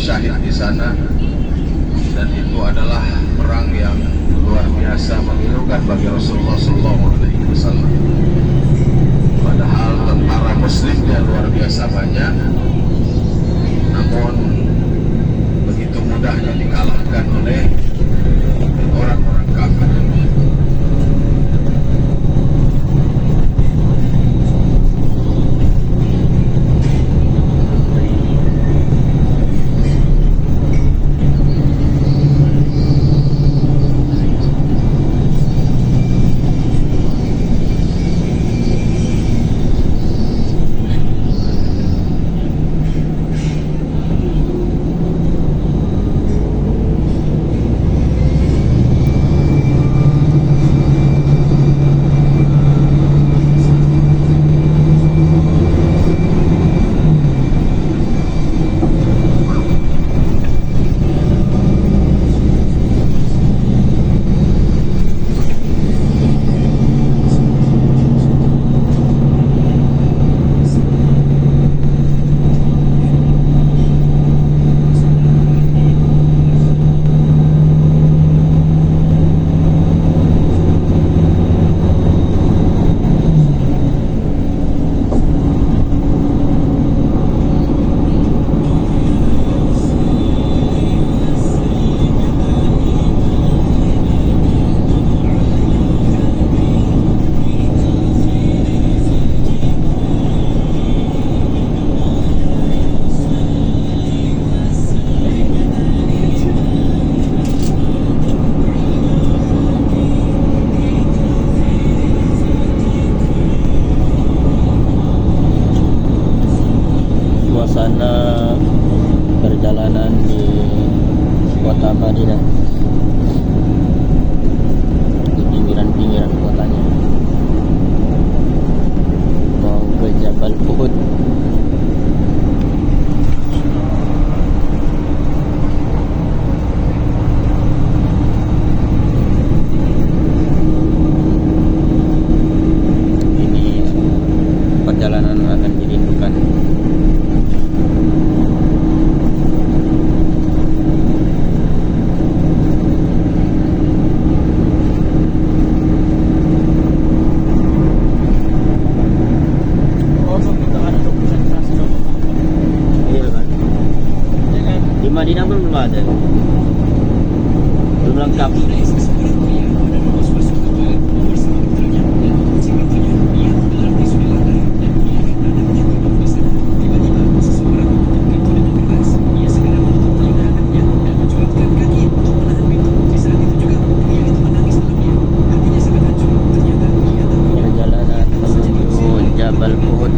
syahid di sana, dan itu adalah perang yang luar biasa memilukan bagi Rasulullah SAW. Padahal tentara Muslimnya luar biasa banyak, namun begitu mudahnya dikalahkan oleh orang-orang kafir. Suasana perjalanan di kota Madinah, di pinggiran-pinggiran kotanya, mau ke Jabal Uhud. Ini perjalanan akan dirindukan. Madinah pun belum ada, belum lengkap. Perjalanan menuju Jabal Uhud.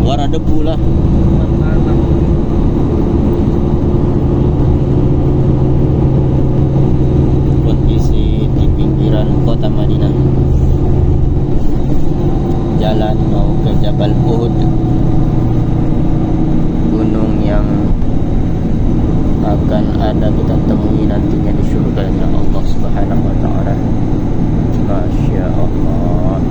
Warna debu lah. Kondisi di pinggiran kota Madinah, jalan mau ke Jabal Uhud, gunung yang akan ada kita temui nantinya di surga Allah Subhanahu wa ta'ala. Masya Allah.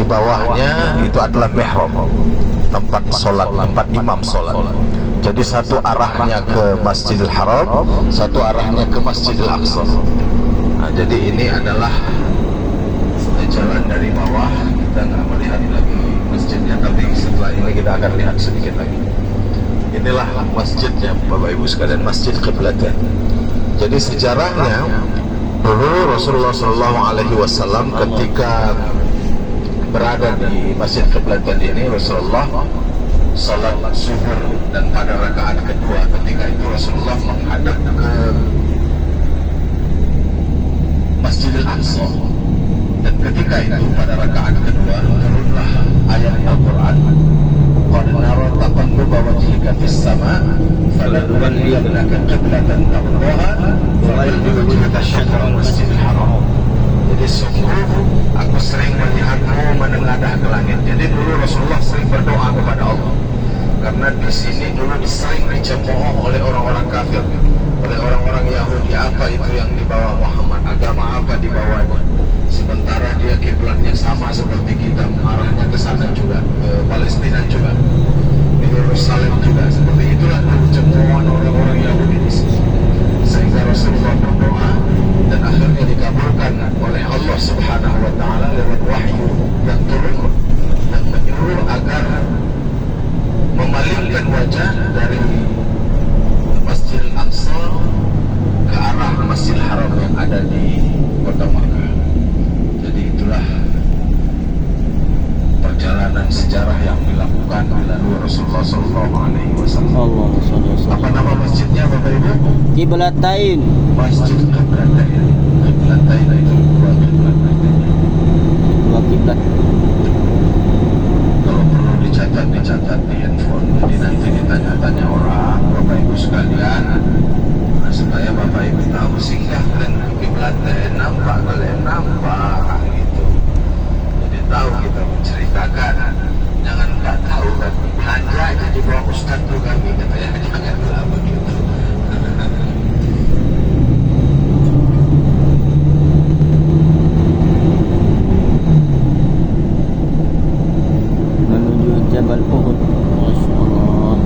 bawahnya itu adalah mihrab, tempat sholat, tempat imam sholat. Jadi satu arahnya ke Masjidil Haram, satu arahnya ke Masjidil Aqsa. Nah, jadi ini adalah jalan dari bawah. Kita nggak melihat lagi masjidnya, tapi setelah ini kita akan lihat sedikit lagi. Inilah masjidnya Bapak Ibu sekalian, Masjid Qiblatain. Jadi sejarahnya dulu Rasulullah SAW ketika berada di Masjid Qiblatain ini, Rasulullah salat zuhur, dan pada rakaat kedua ketika itu Rasulullah menghadap ke Masjidil Aqsa, dan ketika itu pada rakaat kedua turunlah ayat Al-Quran, qad nara taqalluba wajhika fis sama' falanuwalliyannaka qiblatan tardaha fawalli wajhaka syatral Masjidil Haram. Jadi sungguh aku sering melihatmu menengadah ke langit. Jadi dulu Rasulullah sering berdoa kepada Allah, karena di sini dulu sering dicemooh oleh orang-orang kafir, oleh orang-orang Yahudi. Apa itu yang dibawa Muhammad, agama apa dibawanya, sementara dia kiblatnya sama seperti kita, arahnya ke sana juga, ke Palestina juga, di Yerusalem juga. Seperti itulah dulu cemoohan orang-orang Yahudi di sini, sehingga Rasulullah berdoa dan akhirnya dikabulkan oleh Allah Subhanahu wa Ta'ala lewat wahyu yang turun dan menyuruh agar memalingkan wajah dari Masjidil Aqsa ke arah Masjidil Haram yang ada di kota Makkah. Jadi itulah perjalanan sejarah yang dilakukan oleh Rasulullah SAW. Allahumma sholli wa Apa sallim. nama masjidnya Bapak Ibu? Qiblatain. Masjid Qiblatain. Qiblatain itu dua kiblat. Dua kiblat. Kalau perlu dicatat di handphone. Jadi nanti ditanya-tanya orang, Bapak Ibu sekalian, nah, supaya Bapak Ibu tahu singgah dan Qiblatain, nampak kalian nampak gitu. Jadi tahu kita menceritakan. Jangan nggak tahu kan, belanja aja di bawah Ustaz tuh kami katanya, janganlah begitu. Menuju Jabal Uhud. Masya Allah.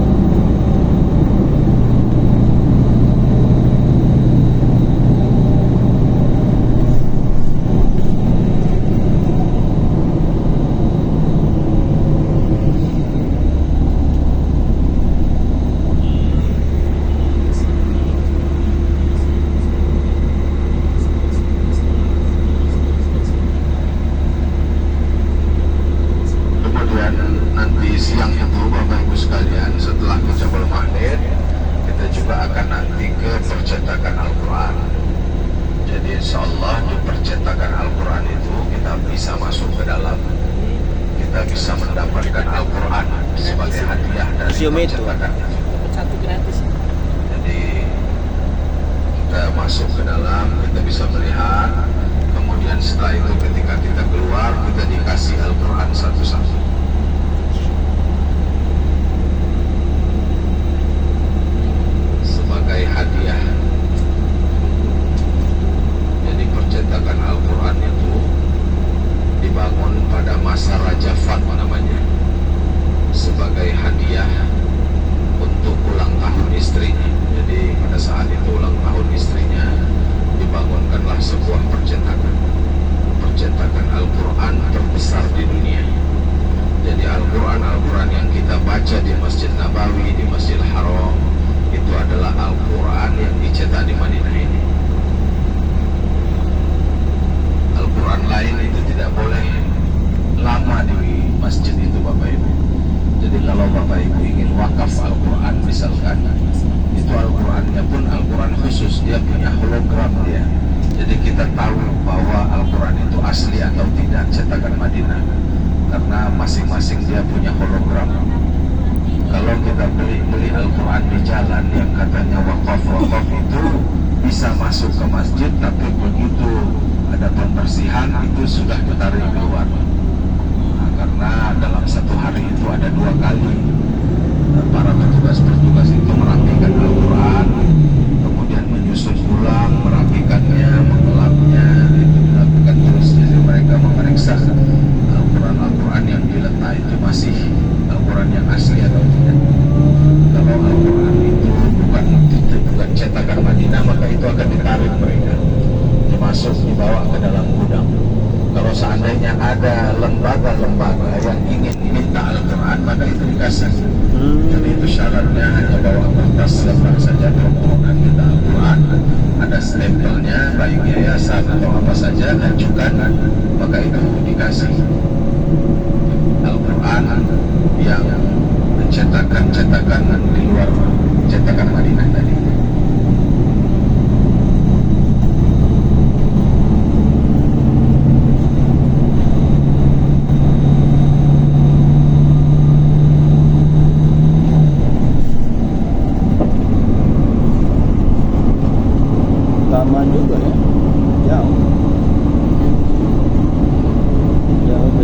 Kemudian nanti siang itu Bapak Ibu sekalian, setelah ke Jabal Mahdir, kita juga akan nanti ke percetakan Al-Quran. Jadi insya Allah di percetakan Al-Quran itu kita bisa masuk ke dalam, kita bisa mendapatkan Al-Quran sebagai hadiah dari Museum itu. percetakan itu. Satu gratis. Jadi kita masuk ke dalam, kita bisa melihat. Kemudian setelah itu ketika kita keluar, kita dikasih Al-Quran satu-satu. Sebagai hadiah. Jadi percetakan Al-Quran itu dibangun pada masa Raja Fat namanya, sebagai hadiah untuk ulang tahun istrinya. Jadi pada saat itu ulang tahun istrinya, dibangunkanlah sebuah percetakan Al-Quran terbesar di dunia. Jadi Al-Quran yang kita baca di Masjid Nabawi, di Masjidil Haram, itu adalah Al-Quran yang dicetak di Madinah ini. Al-Quran lain itu tidak boleh lama di masjid itu Bapak Ibu. Jadi kalau Bapak Ibu ingin wakaf Al-Quran misalkan, itu Al-Qurannya pun Al-Quran khusus, dia punya hologram dia. Jadi kita tahu bahwa Al-Quran itu asli atau tidak cetakan Madinah, karena masing-masing dia punya hologram. Kalau kita beli Al-Quran di jalan yang katanya wakaf itu bisa masuk ke masjid, tapi begitu ada pembersihan itu sudah ditarik keluar. Nah, karena dalam satu hari itu ada 2 kali para petugas itu merapikan Al-Quran, kemudian menyusun ulang, merapikannya, mengelapnya, itu dilakukan terus. Jadi mereka memeriksa Al-Quran lembaga-lembaga yang ingin minta Al-Quran, maka itu dikasih. Dan itu syaratnya hanya bawa kertas lembar saja permohonan minta Al-Quran, ada stempelnya, baik yayasan atau apa saja, ajukan, maka itu dikasih Al-Quran yang cetakan-cetakan di luar cetakan Madinah tadi. Lama juga ya, jauh ke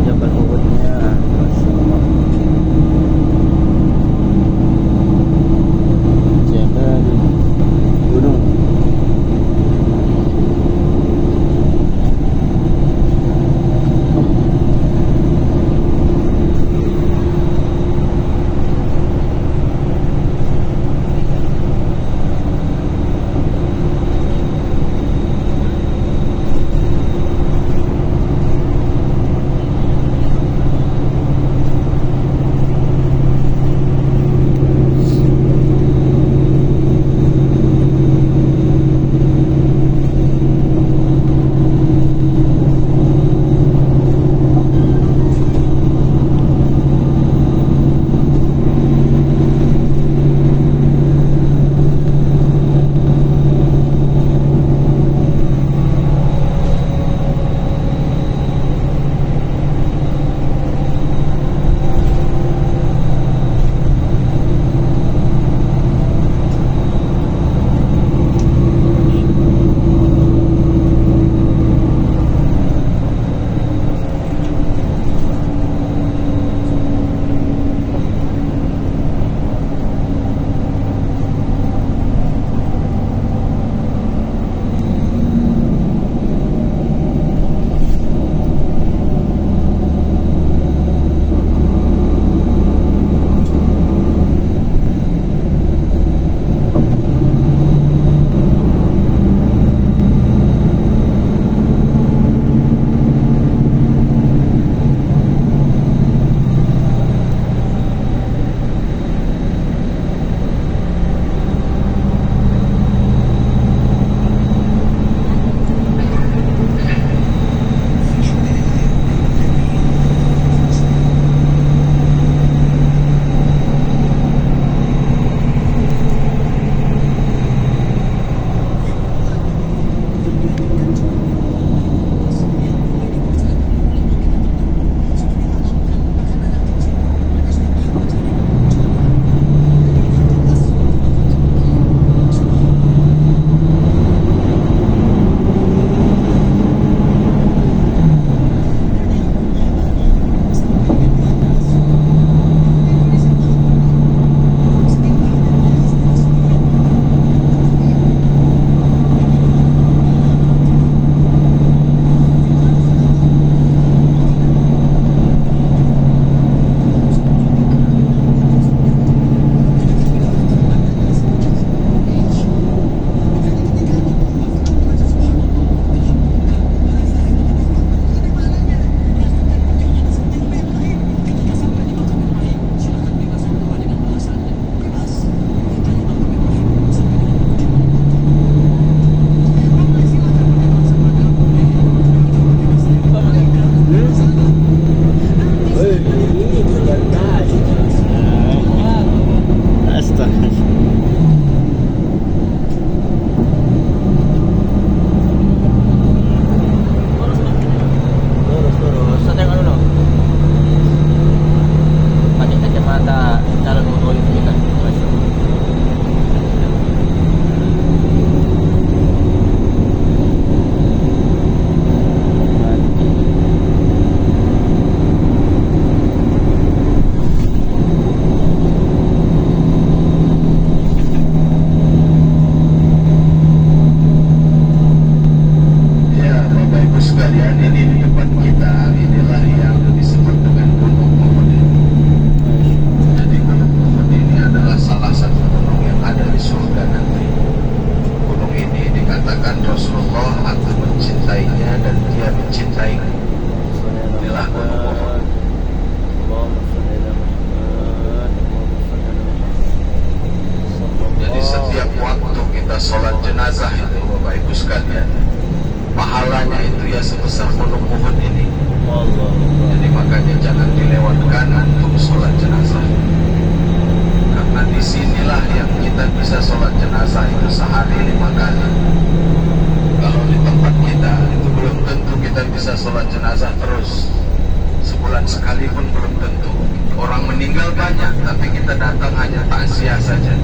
sekalipun belum tentu. Orang meninggal banyak, tapi kita datang hanya takziah saja.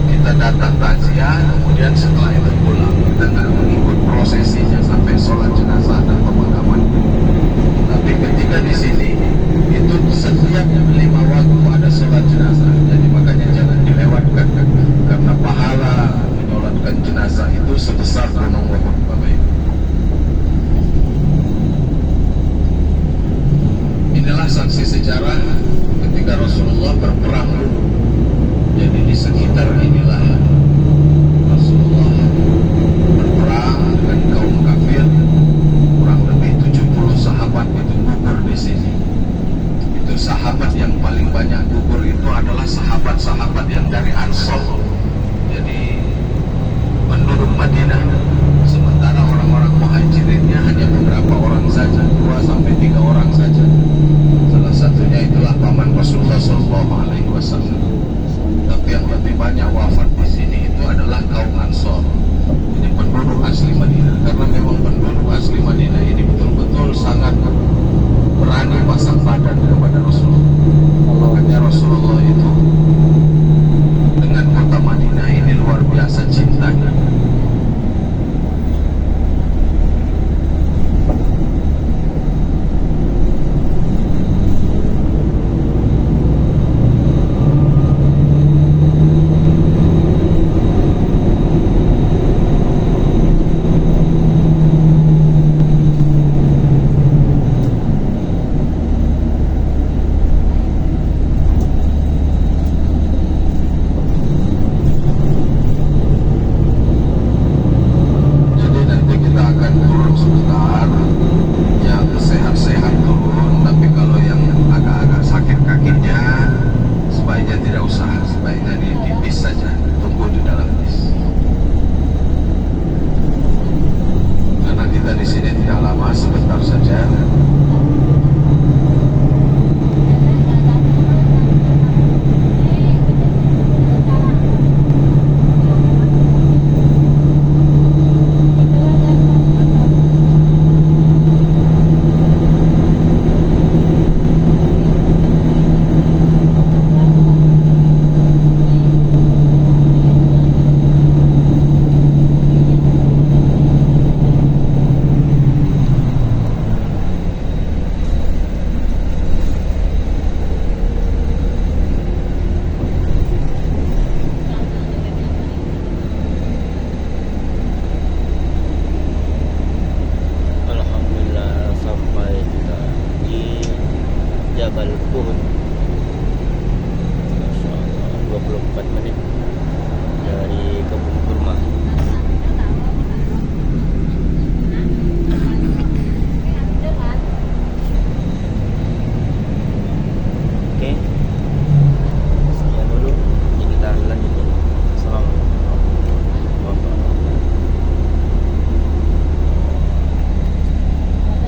Kita datang takziah, kemudian setelah itu pulang. Kita nggak mengikut prosesinya sampai sholat jenazah dan pemakaman. Tapi ketika di sini itu setiap 5 waktu ada sholat jenazah. Jadi makanya jangan dilewatkan, karena pahala menyolatkan jenazah itu sebesar gunung Uhud, Bapak Ibu. Inilah saksi sejarah ketika Rasulullah berperang dulu. Jadi di sekitar inilah Rasulullah berperang dengan kaum kafir. Kurang lebih 70 sahabat itu gugur di sini. Itu sahabat yang paling banyak gugur itu adalah sahabat-sahabat yang dari Ansor. Jadi penduduk Madinah. Sementara orang-orang muhajirinnya hanya beberapa orang saja, 2 sampai 3 orang saja. Salah satunya itulah paman Rasulullah SAW. Tapi yang lebih banyak wafat di sini itu adalah kaum Ansor. Ini penduduk asli Madinah. Karena memang penduduk asli Madinah ini betul-betul sangat berani pasang badan kepada Rasulullah